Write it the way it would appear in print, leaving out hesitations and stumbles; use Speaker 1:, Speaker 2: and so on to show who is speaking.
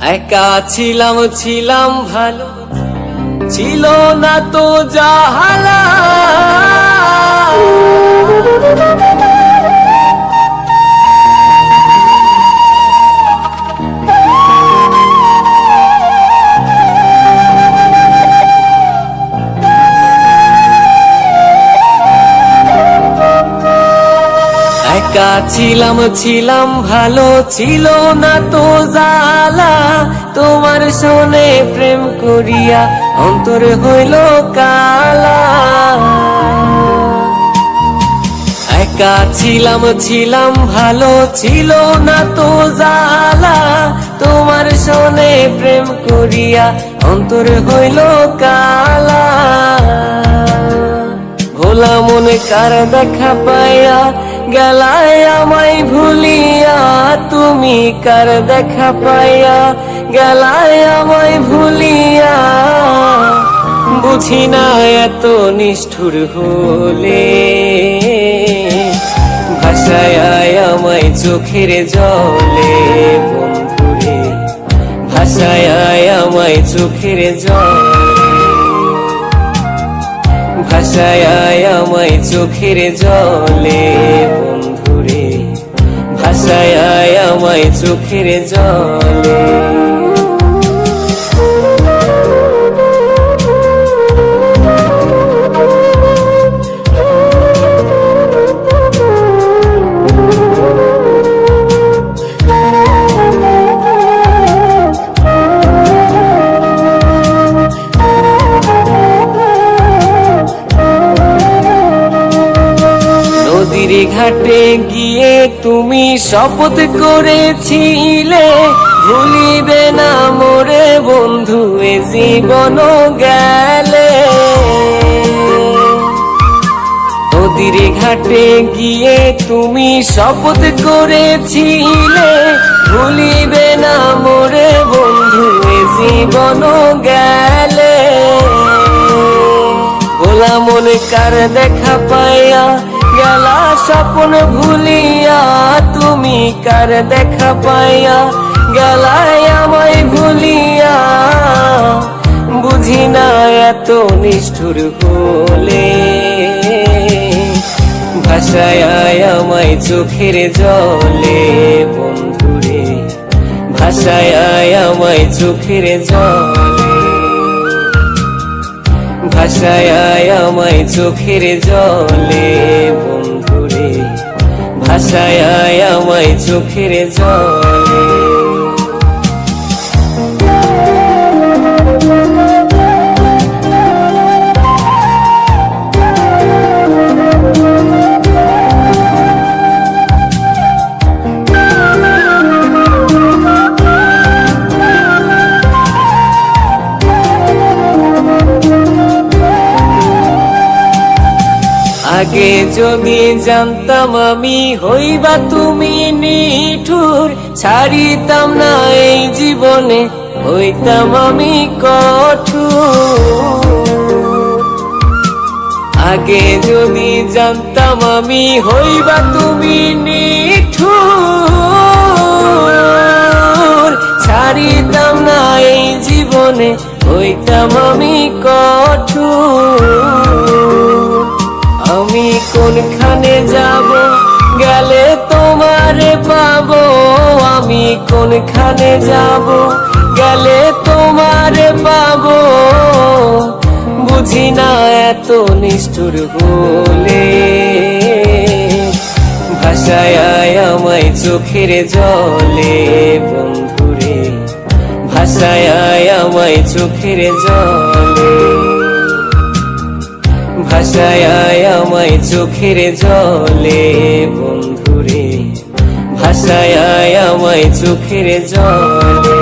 Speaker 1: একা ছিলাম ছিলাম ভালো, ছিল না তো জাহালা। একা ছিলাম ছিলাম ভালো, ছিল না তো জালা। তোমার শোনে প্রেম করিয়া অন্তর হইল কালা। একা ছিলাম ছিলাম ভালো, ছিল না তো জালা। তোমার শোনে প্রেম করিয়া অন্তর হইল কালা। ভোলা মনে কার দেখা পাইয়া গেলায় আমায় ভুলিয়া। তুমি কার দেখা পাইয়া গেলায় আমায় ভুলিয়া। বুঝি না এত নিষ্ঠুর হলে, ভাষায় আমায় চোখের জলে। বন্ধুরে ভাষায় আমায় চোখের জলে, ভাষায় আমায় চোখের জলে। বন্ধুরে ভাষায় আমায় চোখের জলে। নদীর ঘাটে গিয়ে তুমি শপথ করেছিলে, ভুলিবে না মোরে বন্ধু এ জীবন গেলে। নদীর ঘাটে গিয়ে তুমি শপথ করেছিলে, ভুলিবে না মোরে বন্ধু এ জীবন গেলে। ভোলা মনে কার দেখা পাইয়া গেলা স্বপ্ন ভুলিয়া। তুমি কার দেখা পাইয়া গেলায় আমায় ভুলিয়া। বুঝি না এত নিষ্ঠুর হলে, ভাষায় আমায় চোখের জলে। বন্ধুরে ভাষায় আমায় চোখের জলে, ভাষায় আমায় চোখের জলে। বন্ধুরে ভাষায় আমায় চোখের জলে। আগে যদি জানতাম আমি হইবা তুমি নিঠুর, ছাড়িতাম না এই জীবনে হইতাম আমি কঠোর। আগে যদি জানতাম আমি হইবা তুমি নিঠুর, ছাড়িতাম না এই জীবনে হইতাম আমি কঠোর। আমি কোনখানে যাব গেলে তোমারে পাবো, আমি কোনখানে যাব গেলে তোমারে পাবো। বুঝি না এত নিষ্ঠুর হলে, ভাষায় আমায় চোখের জলে। বন্ধুরে ভাষায় আমায় চোখের জলে, ভাষায় আমায় চোখের জলে। বন্ধুরে ভাষায় আমায় চোখের জলে।